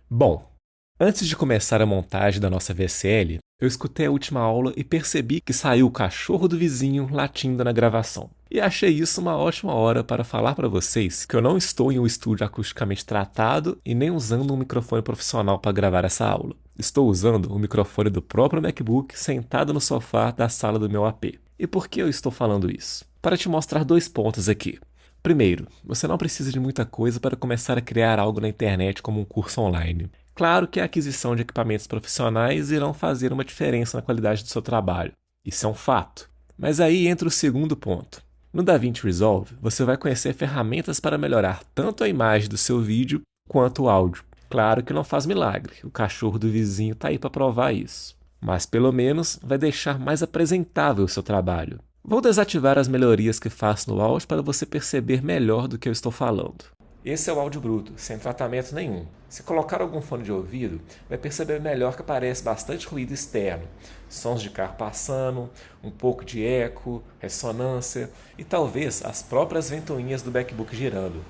Bom, antes de começar a montagem da nossa VSL, eu escutei a última aula e percebi que saiu o cachorro do vizinho latindo na gravação. E achei isso uma ótima hora para falar para vocês que eu não estou em um estúdio acusticamente tratado e nem usando um microfone profissional para gravar essa aula. Estou usando o microfone do próprio MacBook sentado no sofá da sala do meu AP. E por que eu estou falando isso? Para te mostrar dois pontos aqui. Primeiro, você não precisa de muita coisa para começar a criar algo na internet como um curso online. Claro que a aquisição de equipamentos profissionais irão fazer uma diferença na qualidade do seu trabalho. Isso é um fato. Mas aí entra o segundo ponto. No DaVinci Resolve, você vai conhecer ferramentas para melhorar tanto a imagem do seu vídeo quanto o áudio. Claro que não faz milagre, o cachorro do vizinho está aí para provar isso. Mas pelo menos vai deixar mais apresentável o seu trabalho. Vou desativar as melhorias que faço no áudio para você perceber melhor do que eu estou falando. Esse é o áudio bruto, sem tratamento nenhum. Se colocar algum fone de ouvido, vai perceber melhor que aparece bastante ruído externo, sons de carro passando, um pouco de eco, ressonância e talvez as próprias ventoinhas do MacBook girando.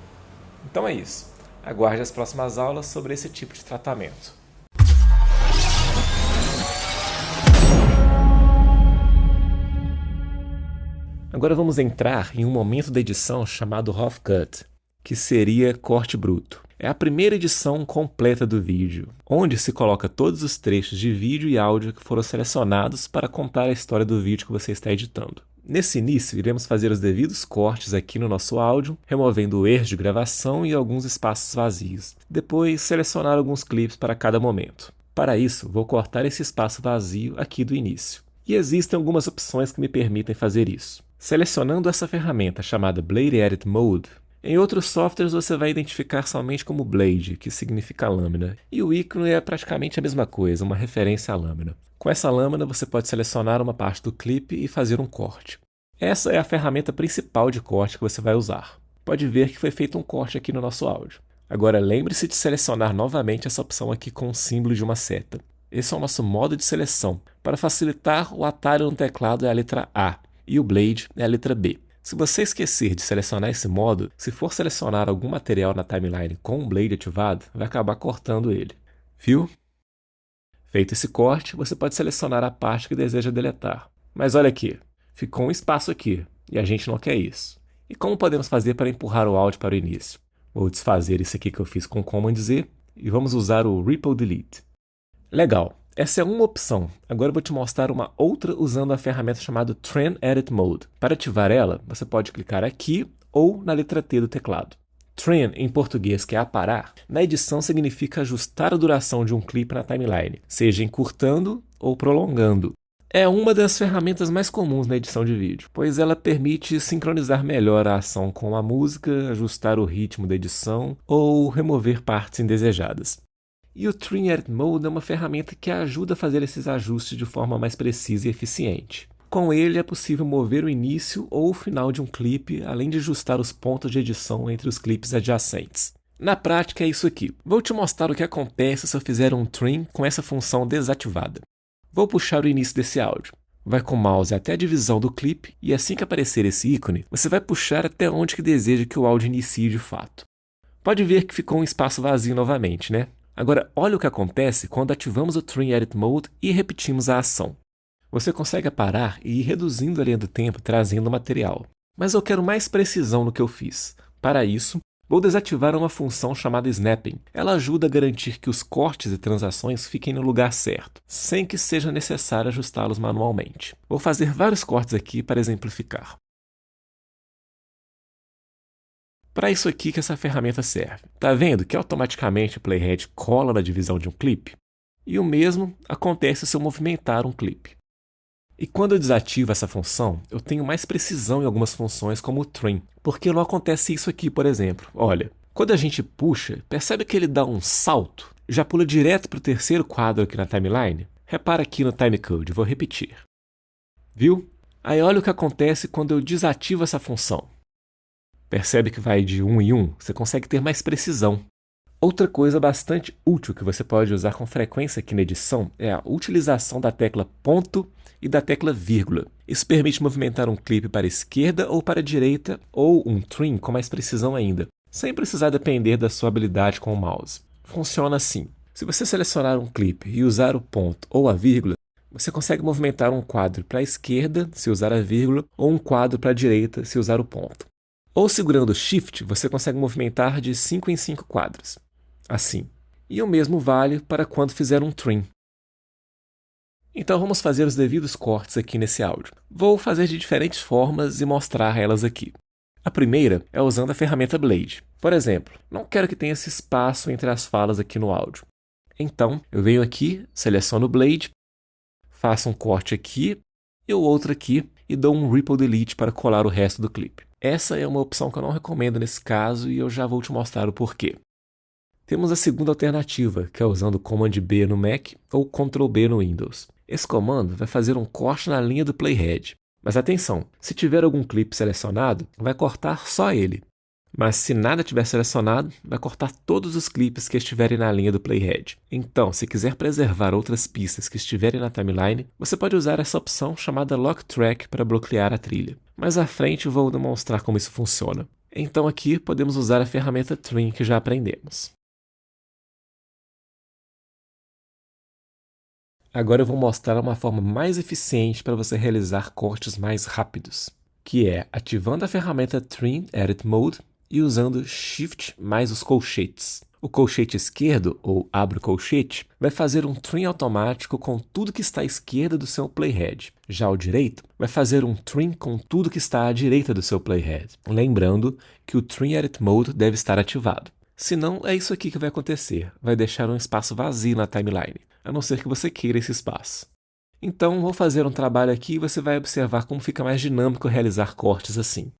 Então é isso. Aguarde as próximas aulas sobre esse tipo de tratamento. Agora vamos entrar em um momento da edição chamado Rough Cut, que seria corte bruto. É a primeira edição completa do vídeo, onde se coloca todos os trechos de vídeo e áudio que foram selecionados para contar a história do vídeo que você está editando. Nesse início, iremos fazer os devidos cortes aqui no nosso áudio, removendo erros de gravação e alguns espaços vazios. Depois, selecionar alguns clipes para cada momento. Para isso, vou cortar esse espaço vazio aqui do início. E existem algumas opções que me permitem fazer isso. Selecionando essa ferramenta chamada Blade Edit Mode, em outros softwares você vai identificar somente como Blade, que significa lâmina, e o ícone é praticamente a mesma coisa, uma referência à lâmina. Com essa lâmina você pode selecionar uma parte do clipe e fazer um corte. Essa é a ferramenta principal de corte que você vai usar. Pode ver que foi feito um corte aqui no nosso áudio. Agora lembre-se de selecionar novamente essa opção aqui com o símbolo de uma seta. Esse é o nosso modo de seleção. Para facilitar, o atalho no teclado é a letra A e o Blade é a letra B. Se você esquecer de selecionar esse modo, se for selecionar algum material na timeline com o Blade ativado, vai acabar cortando ele. Viu? Feito esse corte, você pode selecionar a parte que deseja deletar. Mas olha aqui, ficou um espaço aqui, e a gente não quer isso. E como podemos fazer para empurrar o áudio para o início? Vou desfazer isso aqui que eu fiz com Command Z e vamos usar o Ripple Delete. Legal, essa é uma opção. Agora eu vou te mostrar uma outra usando a ferramenta chamada Trend Edit Mode. Para ativar ela, você pode clicar aqui ou na letra T do teclado. Trend, em português, que é aparar, na edição significa ajustar a duração de um clipe na timeline, seja encurtando ou prolongando. É uma das ferramentas mais comuns na edição de vídeo, pois ela permite sincronizar melhor a ação com a música, ajustar o ritmo da edição ou remover partes indesejadas. E o Trend Edit Mode é uma ferramenta que ajuda a fazer esses ajustes de forma mais precisa e eficiente. Com ele é possível mover o início ou o final de um clipe, além de ajustar os pontos de edição entre os clipes adjacentes. Na prática é isso aqui. Vou te mostrar o que acontece se eu fizer um trim com essa função desativada. Vou puxar o início desse áudio. Vai com o mouse até a divisão do clipe e assim que aparecer esse ícone, você vai puxar até onde que deseja que o áudio inicie de fato. Pode ver que ficou um espaço vazio novamente, né? Agora, olha o que acontece quando ativamos o Trend Edit Mode e repetimos a ação. Você consegue parar e ir reduzindo a linha do tempo trazendo o material. Mas eu quero mais precisão no que eu fiz. Para isso, vou desativar uma função chamada Snapping. Ela ajuda a garantir que os cortes e transações fiquem no lugar certo, sem que seja necessário ajustá-los manualmente. Vou fazer vários cortes aqui para exemplificar. Para isso aqui que essa ferramenta serve. Tá vendo que automaticamente o playhead cola na divisão de um clipe? E o mesmo acontece se eu movimentar um clipe. E quando eu desativo essa função, eu tenho mais precisão em algumas funções como o trim, porque não acontece isso aqui, por exemplo. Olha, quando a gente puxa, percebe que ele dá um salto? Já pula direto para o terceiro quadro aqui na timeline? Repara aqui no timecode, vou repetir. Viu? Aí olha o que acontece quando eu desativo essa função. Percebe que vai de 1 em 1? Você consegue ter mais precisão. Outra coisa bastante útil que você pode usar com frequência aqui na edição é a utilização da tecla ponto e da tecla vírgula. Isso permite movimentar um clipe para a esquerda ou para a direita, ou um trim com mais precisão ainda, sem precisar depender da sua habilidade com o mouse. Funciona assim. Se você selecionar um clipe e usar o ponto ou a vírgula, você consegue movimentar um quadro para a esquerda, se usar a vírgula, ou um quadro para a direita, se usar o ponto. Ou segurando o Shift, você consegue movimentar de 5 em 5 quadros, assim. E o mesmo vale para quando fizer um trim. Então vamos fazer os devidos cortes aqui nesse áudio. Vou fazer de diferentes formas e mostrar elas aqui. A primeira é usando a ferramenta Blade. Por exemplo, não quero que tenha esse espaço entre as falas aqui no áudio. Então, eu venho aqui, seleciono o Blade, faço um corte aqui e o outro aqui e dou um Ripple Delete para colar o resto do clipe. Essa é uma opção que eu não recomendo nesse caso e eu já vou te mostrar o porquê. Temos a segunda alternativa, que é usando Command B no Mac ou Ctrl B no Windows. Esse comando vai fazer um corte na linha do playhead. Mas atenção, se tiver algum clipe selecionado, vai cortar só ele. Mas se nada tiver selecionado, vai cortar todos os clipes que estiverem na linha do playhead. Então, se quiser preservar outras pistas que estiverem na timeline, você pode usar essa opção chamada Lock Track para bloquear a trilha. Mais à frente vou demonstrar como isso funciona. Então aqui podemos usar a ferramenta Trim que já aprendemos. Agora eu vou mostrar uma forma mais eficiente para você realizar cortes mais rápidos, que é ativando a ferramenta Trim Edit Mode e usando Shift mais os colchetes. O colchete esquerdo, ou abre o colchete, vai fazer um trim automático com tudo que está à esquerda do seu playhead. Já o direito vai fazer um trim com tudo que está à direita do seu playhead. Lembrando que o Trim Edit Mode deve estar ativado. Senão, é isso aqui que vai acontecer. Vai deixar um espaço vazio na timeline, a não ser que você queira esse espaço. Então, vou fazer um trabalho aqui e você vai observar como fica mais dinâmico realizar cortes assim.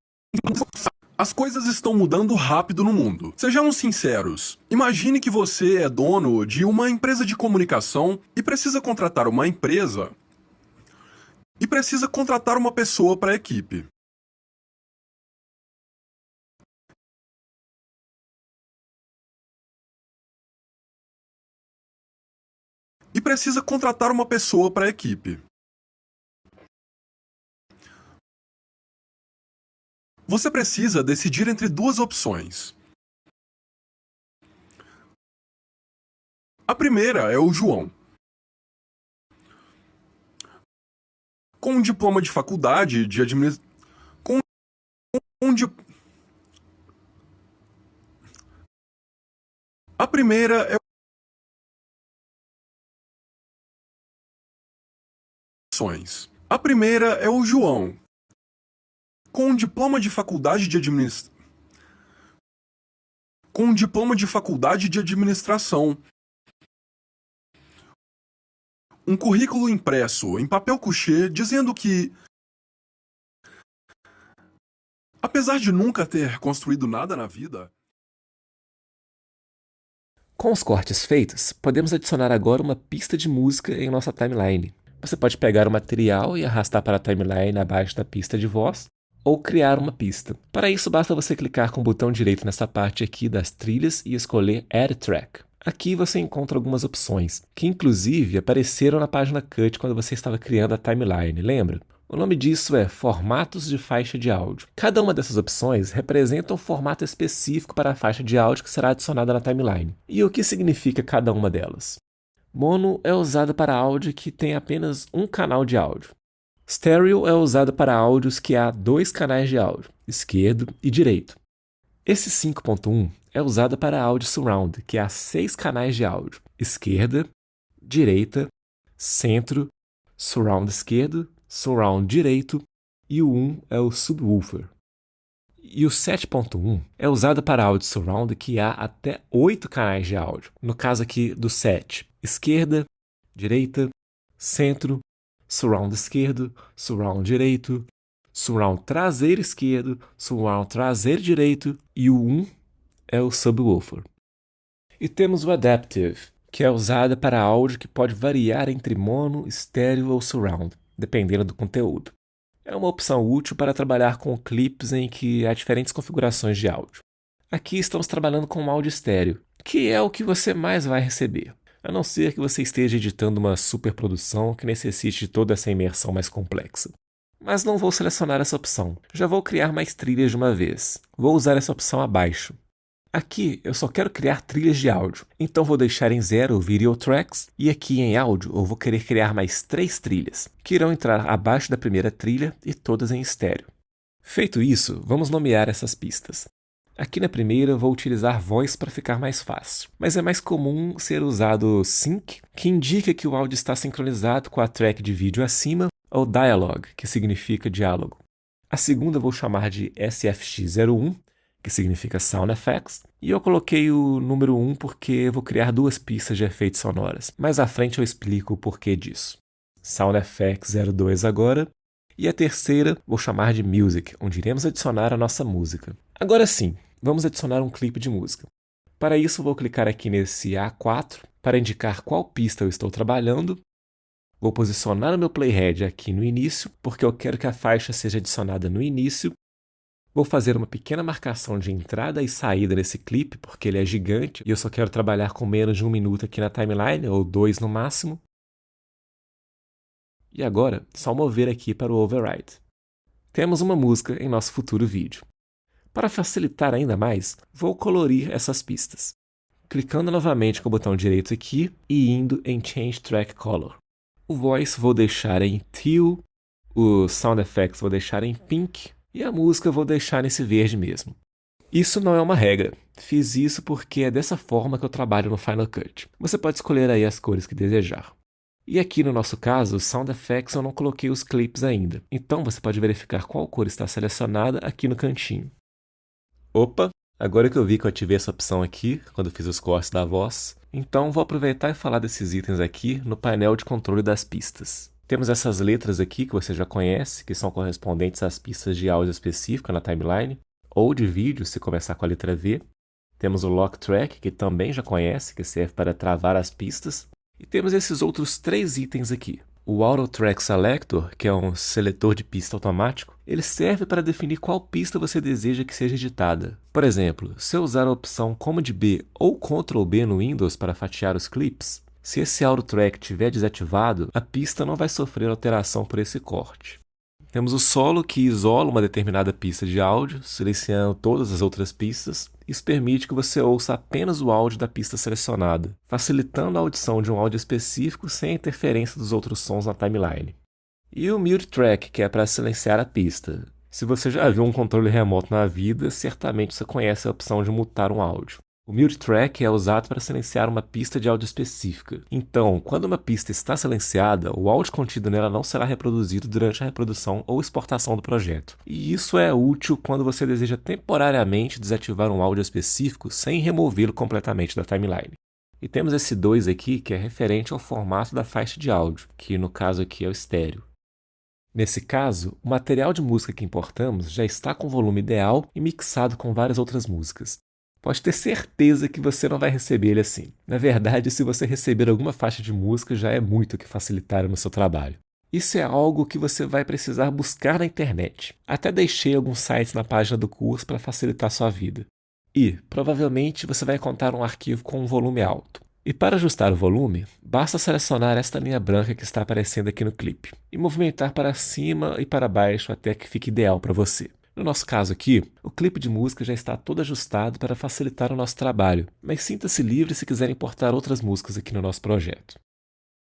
As coisas estão mudando rápido no mundo. Sejamos sinceros. Imagine que você é dono de uma empresa de comunicação e precisa contratar uma pessoa para a equipe. Você precisa decidir entre duas opções. A primeira é o João. Com um diploma de faculdade de administração. A primeira é A primeira é o João. Com um diploma de faculdade de administração. Um currículo impresso em papel couché dizendo que, apesar de nunca ter construído nada na vida. Com os cortes feitos, podemos adicionar agora uma pista de música em nossa timeline. Você pode pegar o material e arrastar para a timeline abaixo da pista de voz, ou criar uma pista. Para isso, basta você clicar com o botão direito nessa parte aqui das trilhas e escolher Add Track. Aqui você encontra algumas opções, que inclusive apareceram na página Cut quando você estava criando a timeline, lembra? O nome disso é Formatos de Faixa de Áudio. Cada uma dessas opções representa um formato específico para a faixa de áudio que será adicionada na timeline. E o que significa cada uma delas? Mono é usado para áudio que tem apenas um canal de áudio. Stereo é usado para áudios que há dois canais de áudio, esquerdo e direito. Esse 5.1 é usado para áudio surround, que há 6 canais de áudio, esquerda, direita, centro, surround esquerdo, surround direito e o 1 é o subwoofer. E o 7.1 é usado para áudio surround que há até 8 canais de áudio. No caso aqui do 7, esquerda, direita, centro, surround esquerdo, surround direito, surround traseiro esquerdo, surround traseiro direito e o 1 é o subwoofer. E temos o adaptive, que é usado para áudio que pode variar entre mono, estéreo ou surround, dependendo do conteúdo. É uma opção útil para trabalhar com clipes em que há diferentes configurações de áudio. Aqui estamos trabalhando com um áudio estéreo, que é o que você mais vai receber, a não ser que você esteja editando uma superprodução que necessite de toda essa imersão mais complexa. Mas não vou selecionar essa opção, já vou criar mais trilhas de uma vez. Vou usar essa opção abaixo. Aqui eu só quero criar trilhas de áudio, então vou deixar em 0 o Video Tracks, e aqui em áudio eu vou querer criar mais 3 trilhas, que irão entrar abaixo da primeira trilha e todas em estéreo. Feito isso, vamos nomear essas pistas. Aqui na primeira vou utilizar Voice para ficar mais fácil, mas é mais comum ser usado Sync, que indica que o áudio está sincronizado com a track de vídeo acima, ou Dialogue, que significa diálogo. A segunda vou chamar de SFX01, que significa Sound Effects, e eu coloquei o número 1 porque eu vou criar 2 pistas de efeitos sonoras. Mais à frente eu explico o porquê disso. Sound Effects 02 agora, e a terceira vou chamar de Music, onde iremos adicionar a nossa música. Agora sim, vamos adicionar um clipe de música. Para isso vou clicar aqui nesse A4 para indicar qual pista eu estou trabalhando. Vou posicionar o meu playhead aqui no início, porque eu quero que a faixa seja adicionada no início. Vou fazer uma pequena marcação de entrada e saída nesse clipe, porque ele é gigante e eu só quero trabalhar com menos de 1 minuto aqui na timeline, ou 2 no máximo. E agora, só mover aqui para o Override. Temos uma música em nosso futuro vídeo. Para facilitar ainda mais, vou colorir essas pistas. Clicando novamente com o botão direito aqui e indo em Change Track Color. O Voice vou deixar em Teal, o Sound Effects vou deixar em Pink e a música vou deixar nesse verde mesmo. Isso não é uma regra, fiz isso porque é dessa forma que eu trabalho no Final Cut. Você pode escolher aí as cores que desejar. E aqui no nosso caso, Sound Effects eu não coloquei os clipes ainda, então você pode verificar qual cor está selecionada aqui no cantinho. Opa, agora que eu vi que eu ativei essa opção aqui, quando eu fiz os cortes da voz, então vou aproveitar e falar desses itens aqui no painel de controle das pistas. Temos essas letras aqui que você já conhece, que são correspondentes às pistas de áudio específica na timeline, ou de vídeo se começar com a letra V. Temos o Lock Track, que também já conhece, que serve para travar as pistas. E temos esses outros 3 itens aqui. O Auto Track Selector, que é um seletor de pista automático, ele serve para definir qual pista você deseja que seja editada. Por exemplo, se eu usar a opção Command B ou Ctrl B no Windows para fatiar os clips, se esse Auto Track estiver desativado, a pista não vai sofrer alteração por esse corte. Temos o solo, que isola uma determinada pista de áudio, silenciando todas as outras pistas. Isso permite que você ouça apenas o áudio da pista selecionada, facilitando a audição de um áudio específico sem a interferência dos outros sons na timeline. E o Mute Track, que é para silenciar a pista. Se você já viu um controle remoto na vida, certamente você conhece a opção de mutar um áudio. O Mute Track é usado para silenciar uma pista de áudio específica. Então, quando uma pista está silenciada, o áudio contido nela não será reproduzido durante a reprodução ou exportação do projeto. E isso é útil quando você deseja temporariamente desativar um áudio específico sem removê-lo completamente da timeline. E temos esse 2 aqui, que é referente ao formato da faixa de áudio, que no caso aqui é o estéreo. Nesse caso, o material de música que importamos já está com volume ideal e mixado com várias outras músicas. Pode ter certeza que você não vai receber ele assim. Na verdade, se você receber alguma faixa de música, já é muito que facilitar no seu trabalho. Isso é algo que você vai precisar buscar na internet. Até deixei alguns sites na página do curso para facilitar sua vida. E, provavelmente, você vai encontrar um arquivo com um volume alto. E para ajustar o volume, basta selecionar esta linha branca que está aparecendo aqui no clipe e movimentar para cima e para baixo até que fique ideal para você. No nosso caso aqui, o clipe de música já está todo ajustado para facilitar o nosso trabalho, mas sinta-se livre se quiser importar outras músicas aqui no nosso projeto.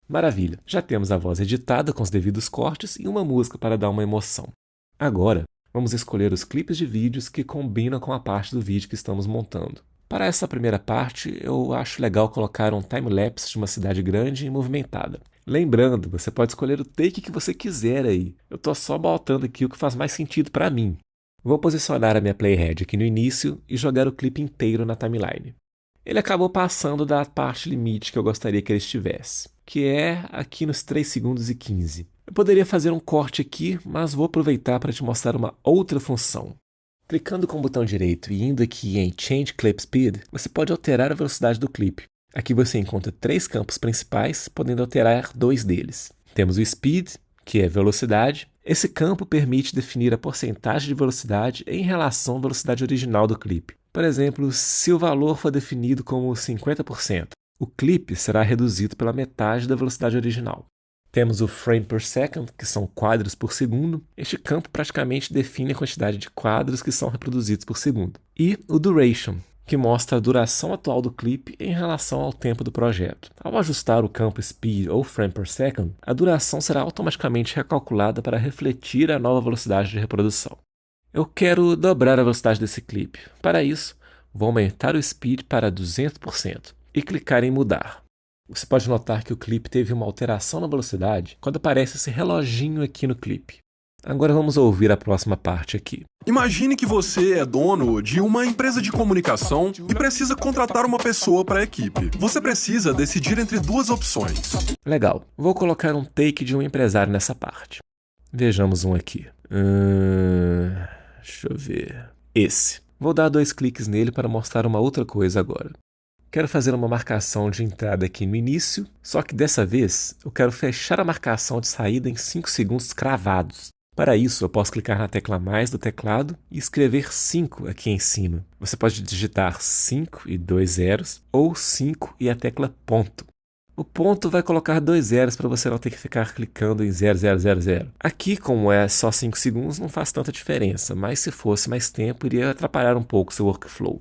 Maravilha, já temos a voz editada com os devidos cortes e uma música para dar uma emoção. Agora, vamos escolher os clipes de vídeos que combinam com a parte do vídeo que estamos montando. Para essa primeira parte, eu acho legal colocar um time-lapse de uma cidade grande e movimentada. Lembrando, você pode escolher o take que você quiser aí. Eu estou só botando aqui o que faz mais sentido para mim. Vou posicionar a minha playhead aqui no início e jogar o clipe inteiro na timeline. Ele acabou passando da parte limite que eu gostaria que ele estivesse, que é aqui nos 3 segundos e 15. Eu poderia fazer um corte aqui, mas vou aproveitar para te mostrar uma outra função. Clicando com o botão direito e indo aqui em Change Clip Speed, você pode alterar a velocidade do clipe. Aqui você encontra 3 campos principais, podendo alterar 2 deles. Temos o Speed, que é velocidade. Esse campo permite definir a porcentagem de velocidade em relação à velocidade original do clipe. Por exemplo, se o valor for definido como 50%, o clipe será reduzido pela metade da velocidade original. Temos o Frame per Second, que são quadros por segundo. Este campo praticamente define a quantidade de quadros que são reproduzidos por segundo. E o Duration, que mostra a duração atual do clipe em relação ao tempo do projeto. Ao ajustar o campo speed ou frame per second, a duração será automaticamente recalculada para refletir a nova velocidade de reprodução. Eu quero dobrar a velocidade desse clipe. Para isso, vou aumentar o speed para 200% e clicar em mudar. Você pode notar que o clipe teve uma alteração na velocidade quando aparece esse reloginho aqui no clipe. Agora vamos ouvir a próxima parte aqui. Imagine que você é dono de uma empresa de comunicação e precisa contratar uma pessoa para a equipe. Você precisa decidir entre duas opções. Legal, vou colocar um take de um empresário nessa parte. Vejamos um aqui. Deixa eu ver. Esse. Vou dar 2 cliques nele para mostrar uma outra coisa agora. Quero fazer uma marcação de entrada aqui no início, só que dessa vez eu quero fechar a marcação de saída em 5 segundos cravados. Para isso, eu posso clicar na tecla mais do teclado e escrever 5 aqui em cima. Você pode digitar 5 e 2 zeros ou 5 e a tecla ponto. O ponto vai colocar 2 zeros para você não ter que ficar clicando em 0000. Aqui, como é só 5 segundos, não faz tanta diferença, mas se fosse mais tempo, iria atrapalhar um pouco seu workflow.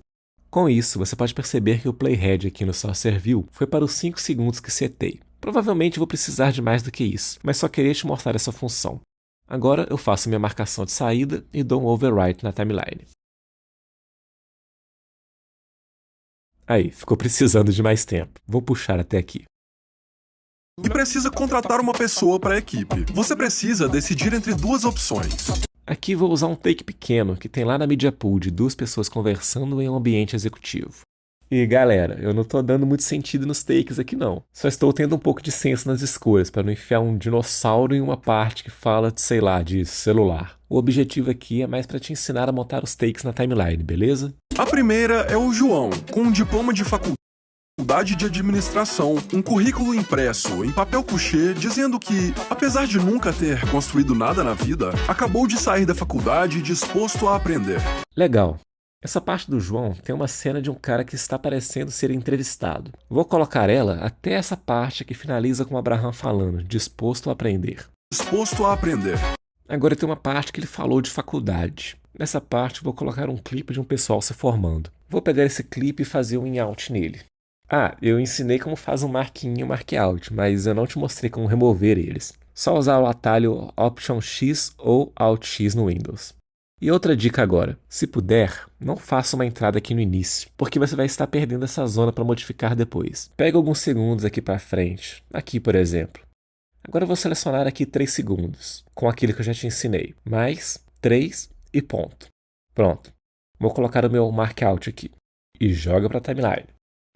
Com isso, você pode perceber que o playhead aqui no Saucer View foi para os 5 segundos que setei. Provavelmente vou precisar de mais do que isso, mas só queria te mostrar essa função. Agora eu faço minha marcação de saída e dou um overwrite na timeline. Aí, ficou precisando de mais tempo. Vou puxar até aqui. E precisa contratar uma pessoa para a equipe. Você precisa decidir entre duas opções. Aqui vou usar um take pequeno que tem lá na Media Pool de 2 pessoas conversando em um ambiente executivo. E galera, eu não tô dando muito sentido nos takes aqui não. Só estou tendo um pouco de senso nas escolhas para não enfiar um dinossauro em uma parte que fala, sei lá, de celular. O objetivo aqui é mais para te ensinar a montar os takes na timeline, beleza? A primeira é o João, com um diploma de faculdade de administração, um currículo impresso em papel couché dizendo que, apesar de nunca ter construído nada na vida, acabou de sair da faculdade disposto a aprender. Legal. Essa parte do João tem uma cena de um cara que está parecendo ser entrevistado. Vou colocar ela até essa parte que finaliza com o Abraham falando, disposto a aprender. Disposto a aprender. Agora tem uma parte que ele falou de faculdade. Nessa parte vou colocar um clipe de um pessoal se formando. Vou pegar esse clipe e fazer um in-out nele. Ah, eu ensinei como faz um mark-in e um mark-out, mas eu não te mostrei como remover eles. Só usar o atalho Option X ou Alt X no Windows. E outra dica agora, se puder, não faça uma entrada aqui no início, porque você vai estar perdendo essa zona para modificar depois. Pega alguns segundos aqui para frente, aqui por exemplo. Agora eu vou selecionar aqui 3 segundos, com aquilo que eu já te ensinei, mais 3 e ponto. Pronto, vou colocar o meu mark-out aqui e joga para a timeline.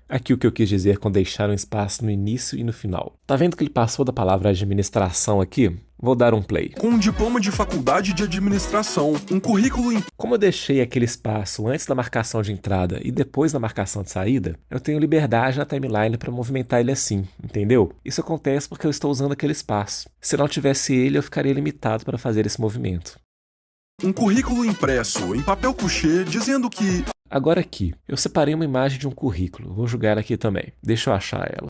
Aqui o que eu quis dizer com deixar um espaço no início e no final. Tá vendo que ele passou da palavra administração aqui? Vou dar um play. Com um diploma de faculdade de administração, um currículo Como eu deixei aquele espaço antes da marcação de entrada e depois da marcação de saída, eu tenho liberdade na timeline para movimentar ele assim, entendeu? Isso acontece porque eu estou usando aquele espaço. Se não tivesse ele, eu ficaria limitado para fazer esse movimento. Um currículo impresso em papel couché dizendo que... Agora aqui, eu separei uma imagem de um currículo. Vou jogar aqui também. Deixa eu achar ela.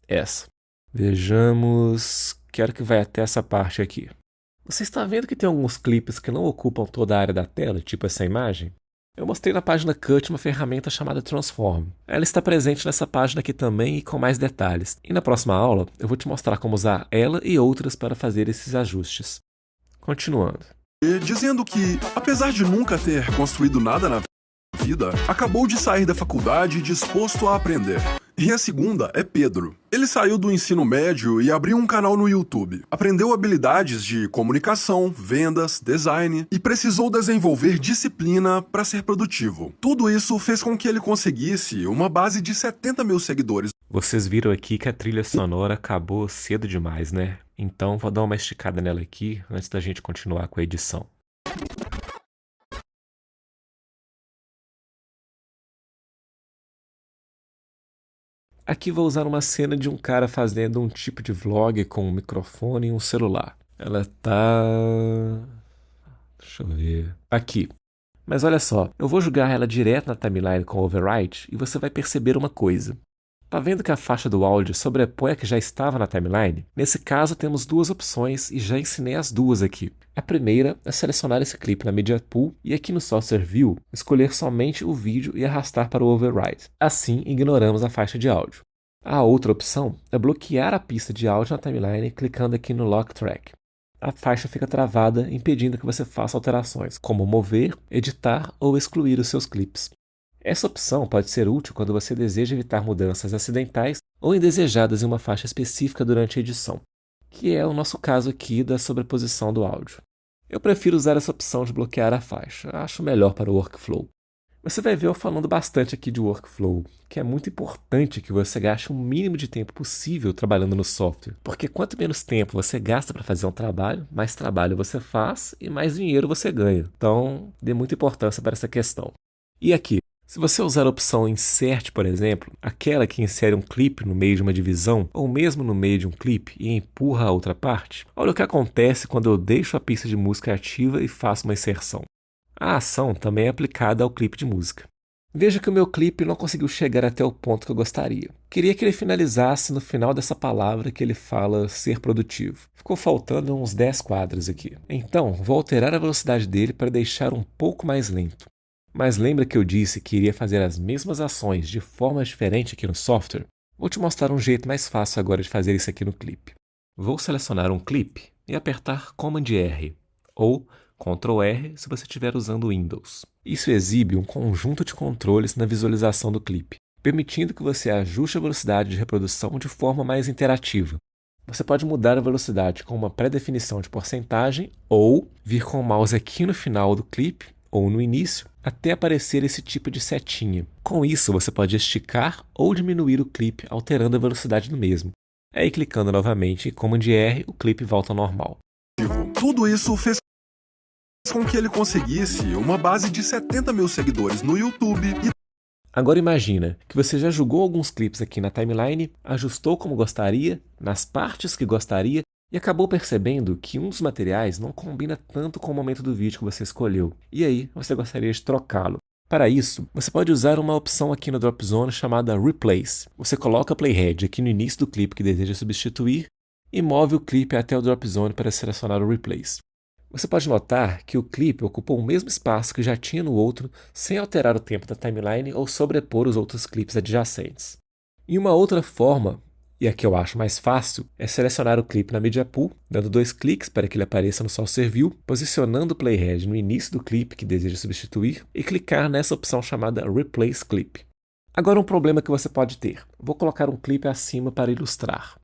Essa. Vejamos... Quero que vai até essa parte aqui. Você está vendo que tem alguns clipes que não ocupam toda a área da tela, tipo essa imagem? Eu mostrei na página Cut uma ferramenta chamada Transform. Ela está presente nessa página aqui também e com mais detalhes. E na próxima aula, eu vou te mostrar como usar ela e outras para fazer esses ajustes. Continuando. Dizendo que, apesar de nunca ter construído nada na vida, acabou de sair da faculdade disposto a aprender. E a segunda é Pedro. Ele saiu do ensino médio e abriu um canal no YouTube. Aprendeu habilidades de comunicação, vendas, design e precisou desenvolver disciplina para ser produtivo. Tudo isso fez com que ele conseguisse uma base de 70 mil seguidores. Vocês viram aqui que a trilha sonora acabou cedo demais, né? Então vou dar uma esticada nela aqui antes da gente continuar com a edição. Aqui vou usar uma cena de um cara fazendo um tipo de vlog com um microfone e um celular. Ela tá... Deixa eu ver... Aqui. Mas olha só, eu vou jogar ela direto na timeline com overwrite e você vai perceber uma coisa. Tá vendo que a faixa do áudio sobrepõe a que já estava na timeline? Nesse caso, temos duas opções e já ensinei as duas aqui. A primeira é selecionar esse clipe na Media Pool e aqui no Source View, escolher somente o vídeo e arrastar para o Override. Assim, ignoramos a faixa de áudio. A outra opção é bloquear a pista de áudio na timeline clicando aqui no Lock Track. A faixa fica travada, impedindo que você faça alterações, como mover, editar ou excluir os seus clipes. Essa opção pode ser útil quando você deseja evitar mudanças acidentais ou indesejadas em uma faixa específica durante a edição, que é o nosso caso aqui da sobreposição do áudio. Eu prefiro usar essa opção de bloquear a faixa, acho melhor para o workflow. Você vai ver eu falando bastante aqui de workflow, que é muito importante que você gaste o mínimo de tempo possível trabalhando no software, porque quanto menos tempo você gasta para fazer um trabalho, mais trabalho você faz e mais dinheiro você ganha. Então, dê muita importância para essa questão. E aqui? Se você usar a opção Insert, por exemplo, aquela que insere um clipe no meio de uma divisão, ou mesmo no meio de um clipe e empurra a outra parte, olha o que acontece quando eu deixo a pista de música ativa e faço uma inserção. A ação também é aplicada ao clipe de música. Veja que o meu clipe não conseguiu chegar até o ponto que eu gostaria. Queria que ele finalizasse no final dessa palavra que ele fala ser produtivo. Ficou faltando uns 10 quadros aqui. Então, vou alterar a velocidade dele para deixar um pouco mais lento. Mas lembra que eu disse que iria fazer as mesmas ações de forma diferente aqui no software? Vou te mostrar um jeito mais fácil agora de fazer isso aqui no clipe. Vou selecionar um clipe e apertar Command R, ou Ctrl R se você estiver usando Windows. Isso exibe um conjunto de controles na visualização do clipe, permitindo que você ajuste a velocidade de reprodução de forma mais interativa. Você pode mudar a velocidade com uma pré-definição de porcentagem ou vir com o mouse aqui no final do clipe ou no início, até aparecer esse tipo de setinha. Com isso, você pode esticar ou diminuir o clipe, alterando a velocidade do mesmo. Aí, clicando novamente em Command R, o clipe volta ao normal. Tudo isso fez com que ele conseguisse uma base de 70 mil seguidores no YouTube e... Agora imagina que você já jogou alguns clipes aqui na timeline, ajustou como gostaria, nas partes que gostaria, e acabou percebendo que um dos materiais não combina tanto com o momento do vídeo que você escolheu. E aí, você gostaria de trocá-lo. Para isso, você pode usar uma opção aqui no Dropzone chamada Replace. Você coloca a playhead aqui no início do clipe que deseja substituir e move o clipe até o Dropzone para selecionar o Replace. Você pode notar que o clipe ocupou o mesmo espaço que já tinha no outro, sem alterar o tempo da timeline ou sobrepor os outros clipes adjacentes. E uma outra forma, e a que eu acho mais fácil, é selecionar o clipe na Media Pool, dando 2 cliques para que ele apareça no Source View, posicionando o playhead no início do clipe que deseja substituir e clicar nessa opção chamada Replace Clip. Agora um problema que você pode ter. Vou colocar um clipe acima para ilustrar.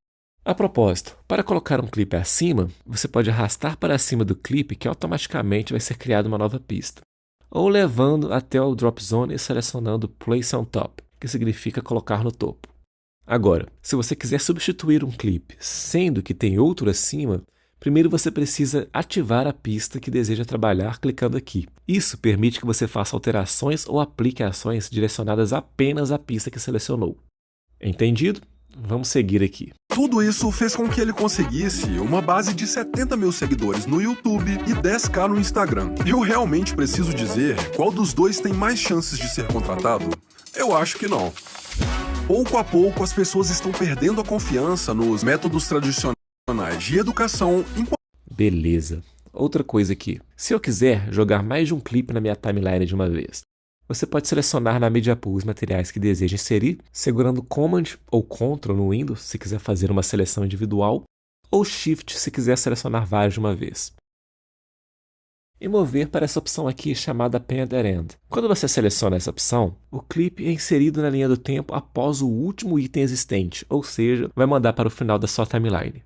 A propósito, para colocar um clipe acima, você pode arrastar para cima do clipe que automaticamente vai ser criada uma nova pista, ou levando até o Dropzone e selecionando Place on Top, que significa colocar no topo. Agora, se você quiser substituir um clipe, sendo que tem outro acima, primeiro você precisa ativar a pista que deseja trabalhar clicando aqui. Isso permite que você faça alterações ou aplique ações direcionadas apenas à pista que selecionou. Entendido? Vamos seguir aqui. Tudo isso fez com que ele conseguisse uma base de 70 mil seguidores no YouTube e 10k no Instagram. Eu realmente preciso dizer qual dos dois tem mais chances de ser contratado? Eu acho que não. Pouco a pouco, as pessoas estão perdendo a confiança nos métodos tradicionais de educação. Beleza. Outra coisa aqui. Se eu quiser jogar mais de um clipe na minha timeline de uma vez, você pode selecionar na Media Pool os materiais que deseja inserir, segurando Command ou Ctrl no Windows se quiser fazer uma seleção individual, ou Shift se quiser selecionar vários de uma vez. E mover para essa opção aqui chamada Pen at End. Quando você seleciona essa opção, o clipe é inserido na linha do tempo após o último item existente, ou seja, vai mandar para o final da sua timeline.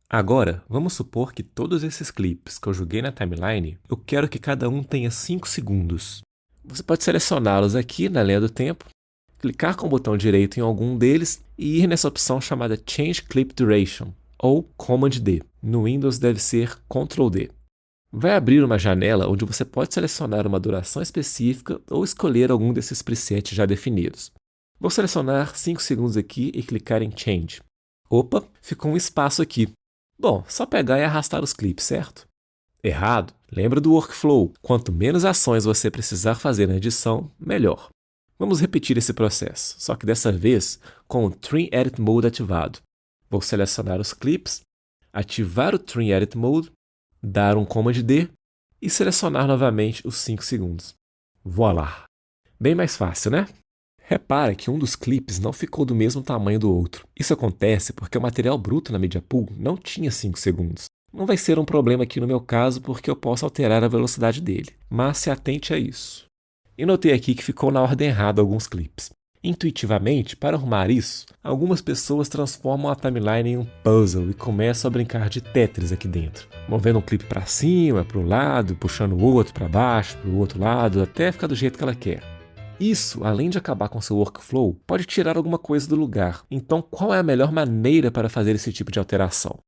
Agora, vamos supor que todos esses clipes que eu joguei na timeline, eu quero que cada um tenha 5 segundos. Você pode selecioná-los aqui na linha do tempo, clicar com o botão direito em algum deles e ir nessa opção chamada Change Clip Duration, ou Command D. No Windows deve ser Ctrl D. Vai abrir uma janela onde você pode selecionar uma duração específica ou escolher algum desses presets já definidos. Vou selecionar 5 segundos aqui e clicar em Change. Opa, ficou um espaço aqui. Bom, só pegar e arrastar os clipes, certo? Errado. Lembra do workflow. Quanto menos ações você precisar fazer na edição, melhor. Vamos repetir esse processo, só que dessa vez com o Trim Edit Mode ativado. Vou selecionar os clips, ativar o Trim Edit Mode, dar um Command D e selecionar novamente os 5 segundos. Voilá! Bem mais fácil, né? Repara que um dos clipes não ficou do mesmo tamanho do outro. Isso acontece porque o material bruto na Media Pool não tinha 5 segundos. Não vai ser um problema aqui no meu caso porque eu posso alterar a velocidade dele, mas se atente a isso. E notei aqui que ficou na ordem errada alguns clipes. Intuitivamente, para arrumar isso, algumas pessoas transformam a timeline em um puzzle e começam a brincar de Tetris aqui dentro, movendo um clipe para cima, para o lado, puxando o outro para baixo, para o outro lado, até ficar do jeito que ela quer. Isso, além de acabar com seu workflow, pode tirar alguma coisa do lugar. Então, qual é a melhor maneira para fazer esse tipo de alteração?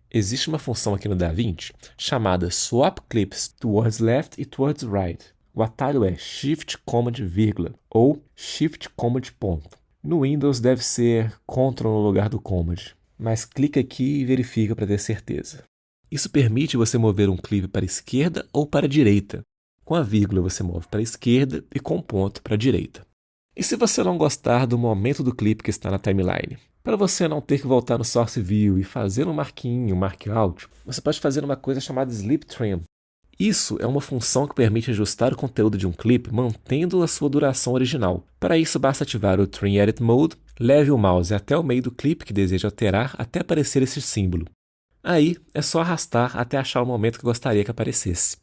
Existe uma função aqui no DaVinci chamada Swap Clips Towards Left e Towards Right. O atalho é Shift Command vírgula ou Shift Command ponto. No Windows deve ser Ctrl no lugar do Command, mas clica aqui e verifica para ter certeza. Isso permite você mover um clipe para a esquerda ou para a direita. Com a vírgula você move para a esquerda e com o ponto para a direita. E se você não gostar do momento do clipe que está na timeline? Para você não ter que voltar no Source View e fazer um marquinho, um mark-out, você pode fazer uma coisa chamada Sleep Trim. Isso é uma função que permite ajustar o conteúdo de um clipe mantendo a sua duração original. Para isso, basta ativar o Trim Edit Mode, leve o mouse até o meio do clipe que deseja alterar até aparecer esse símbolo. Aí, é só arrastar até achar o momento que gostaria que aparecesse.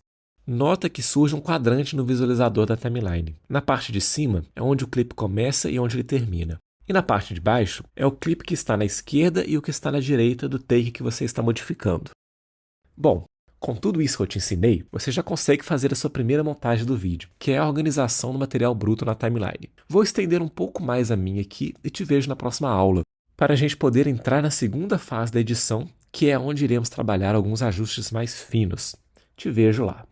Nota que surge um quadrante no visualizador da timeline. Na parte de cima é onde o clipe começa e onde ele termina. E na parte de baixo é o clipe que está na esquerda e o que está na direita do take que você está modificando. Bom, com tudo isso que eu te ensinei, você já consegue fazer a sua primeira montagem do vídeo, que é a organização do material bruto na timeline. Vou estender um pouco mais a minha aqui e te vejo na próxima aula, para a gente poder entrar na segunda fase da edição, que é onde iremos trabalhar alguns ajustes mais finos. Te vejo lá.